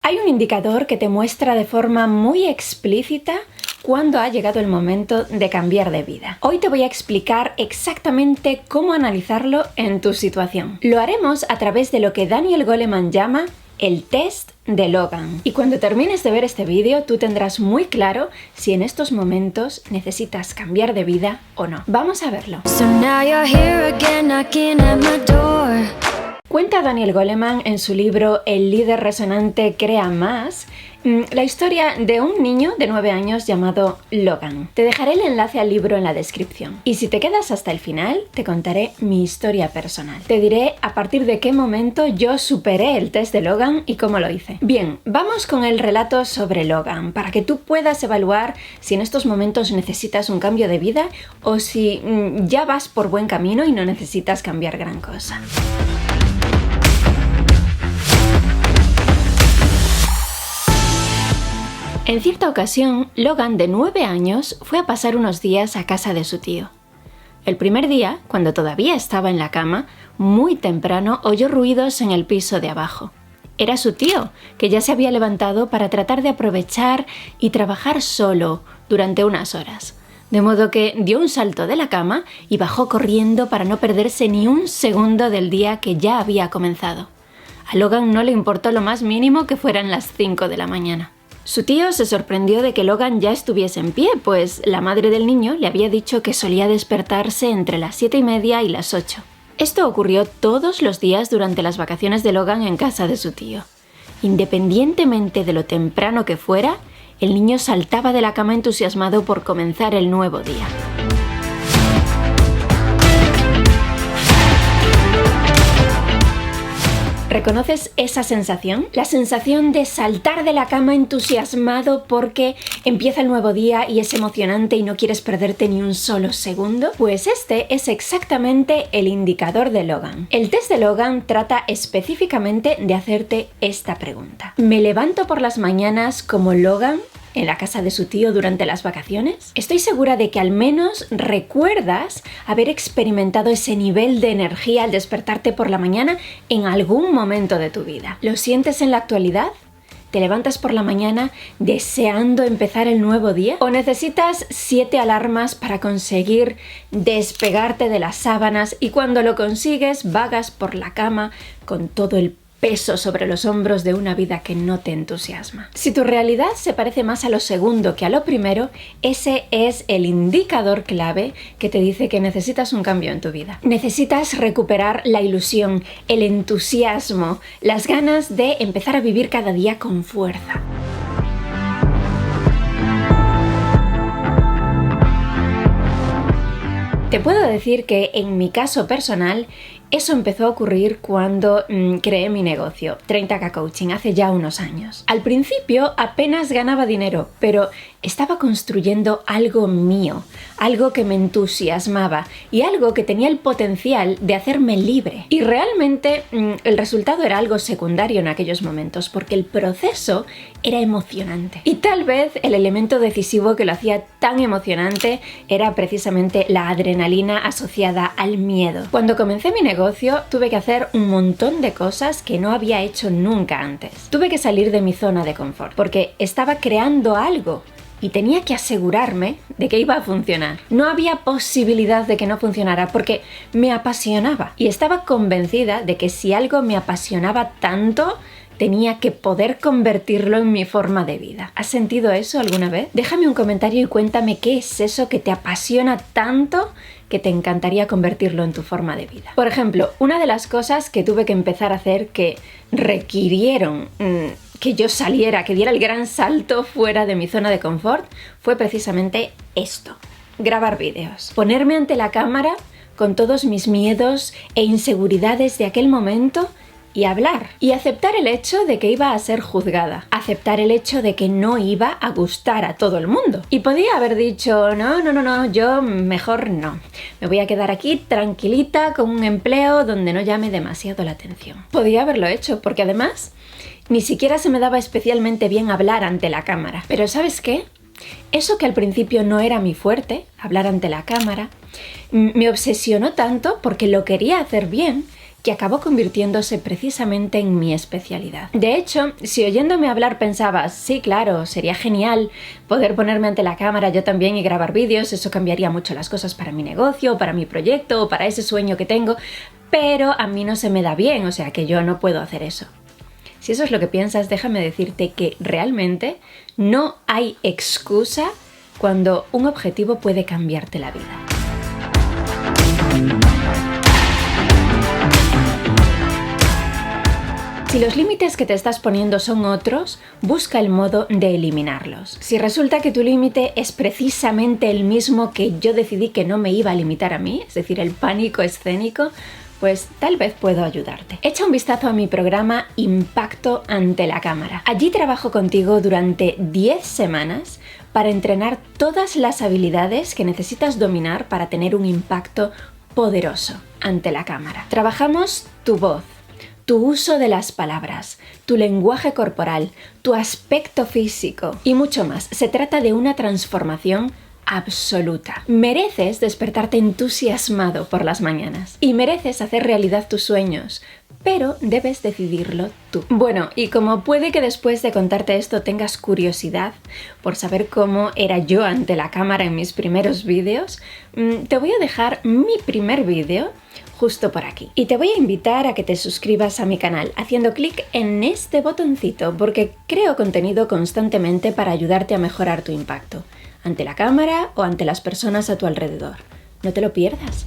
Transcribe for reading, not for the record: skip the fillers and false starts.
Hay un indicador que te muestra de forma muy explícita cuándo ha llegado el momento de cambiar de vida. Hoy te voy a explicar exactamente cómo analizarlo en tu situación. Lo haremos a través de lo que Daniel Goleman llama el test de Logan. Y cuando termines de ver este vídeo, tú tendrás muy claro si en estos momentos necesitas cambiar de vida o no. Vamos a verlo. Cuenta Daniel Goleman en su libro El líder resonante crea más la historia de un niño de 9 años llamado Logan. Te dejaré el enlace al libro en la descripción. Y si te quedas hasta el final, te contaré mi historia personal. Te diré a partir de qué momento yo superé el test de Logan y cómo lo hice. Bien, vamos con el relato sobre Logan, para que tú puedas evaluar si en estos momentos necesitas un cambio de vida o si ya vas por buen camino y no necesitas cambiar gran cosa. En cierta ocasión, Logan, de 9 años, fue a pasar unos días a casa de su tío. El primer día, cuando todavía estaba en la cama, muy temprano oyó ruidos en el piso de abajo. Era su tío, que ya se había levantado para tratar de aprovechar y trabajar solo durante unas horas. De modo que dio un salto de la cama y bajó corriendo para no perderse ni un segundo del día que ya había comenzado. A Logan no le importó lo más mínimo que fueran las 5 de la mañana. Su tío se sorprendió de que Logan ya estuviese en pie, pues la madre del niño le había dicho que solía despertarse entre las 7:30 y las 8. Esto ocurrió todos los días durante las vacaciones de Logan en casa de su tío. Independientemente de lo temprano que fuera, el niño saltaba de la cama entusiasmado por comenzar el nuevo día. ¿Reconoces esa sensación? La sensación de saltar de la cama entusiasmado porque empieza el nuevo día y es emocionante y no quieres perderte ni un solo segundo. Pues este es exactamente el indicador de Logan. El test de Logan trata específicamente de hacerte esta pregunta. ¿Me levanto por las mañanas como Logan en la casa de su tío durante las vacaciones? Estoy segura de que al menos recuerdas haber experimentado ese nivel de energía al despertarte por la mañana en algún momento de tu vida. ¿Lo sientes en la actualidad? ¿Te levantas por la mañana deseando empezar el nuevo día? ¿O necesitas 7 alarmas para conseguir despegarte de las sábanas y cuando lo consigues vagas por la cama con todo el peso sobre los hombros de una vida que no te entusiasma? Si tu realidad se parece más a lo segundo que a lo primero, ese es el indicador clave que te dice que necesitas un cambio en tu vida. Necesitas recuperar la ilusión, el entusiasmo, las ganas de empezar a vivir cada día con fuerza. Te puedo decir que en mi caso personal, eso empezó a ocurrir cuando creé mi negocio, 30K Coaching, hace ya unos años. Al principio apenas ganaba dinero, pero estaba construyendo algo mío, algo que me entusiasmaba y algo que tenía el potencial de hacerme libre. Y realmente el resultado era algo secundario en aquellos momentos, porque el proceso era emocionante. Y tal vez el elemento decisivo que lo hacía tan emocionante era precisamente la adrenalina asociada al miedo. Cuando comencé mi negocio, tuve que hacer un montón de cosas que no había hecho nunca antes. Tuve que salir de mi zona de confort, porque estaba creando algo y tenía que asegurarme de que iba a funcionar. No había posibilidad de que no funcionara porque me apasionaba y estaba convencida de que si algo me apasionaba tanto, tenía que poder convertirlo en mi forma de vida. ¿Has sentido eso alguna vez? Déjame un comentario y cuéntame qué es eso que te apasiona tanto que te encantaría convertirlo en tu forma de vida. Por ejemplo, una de las cosas que tuve que empezar a hacer que requirieron que yo saliera, que diera el gran salto fuera de mi zona de confort, fue precisamente esto: grabar vídeos. Ponerme ante la cámara con todos mis miedos e inseguridades de aquel momento y hablar. Y aceptar el hecho de que iba a ser juzgada. Aceptar el hecho de que no iba a gustar a todo el mundo. Y podía haber dicho, no, yo mejor no. Me voy a quedar aquí tranquilita con un empleo donde no llame demasiado la atención. Podía haberlo hecho, porque además ni siquiera se me daba especialmente bien hablar ante la cámara. Pero ¿sabes qué? Eso que al principio no era mi fuerte, hablar ante la cámara, me obsesionó tanto porque lo quería hacer bien, que acabó convirtiéndose precisamente en mi especialidad. De hecho, si oyéndome hablar pensabas, sí, claro, sería genial poder ponerme ante la cámara yo también y grabar vídeos, eso cambiaría mucho las cosas para mi negocio, para mi proyecto o para ese sueño que tengo, pero a mí no se me da bien, o sea que yo no puedo hacer eso. Si eso es lo que piensas, déjame decirte que realmente no hay excusa cuando un objetivo puede cambiarte la vida. Si los límites que te estás poniendo son otros, busca el modo de eliminarlos. Si resulta que tu límite es precisamente el mismo que yo decidí que no me iba a limitar a mí, es decir, el pánico escénico, pues tal vez puedo ayudarte. Echa un vistazo a mi programa Impacto ante la cámara. Allí trabajo contigo durante 10 semanas para entrenar todas las habilidades que necesitas dominar para tener un impacto poderoso ante la cámara. Trabajamos tu voz, tu uso de las palabras, tu lenguaje corporal, tu aspecto físico y mucho más. Se trata de una transformación absoluta. Mereces despertarte entusiasmado por las mañanas y mereces hacer realidad tus sueños, pero debes decidirlo tú. Bueno, y como puede que después de contarte esto tengas curiosidad por saber cómo era yo ante la cámara en mis primeros vídeos, te voy a dejar mi primer vídeo justo por aquí. Y te voy a invitar a que te suscribas a mi canal haciendo clic en este botoncito porque creo contenido constantemente para ayudarte a mejorar tu impacto ante la cámara o ante las personas a tu alrededor. No te lo pierdas.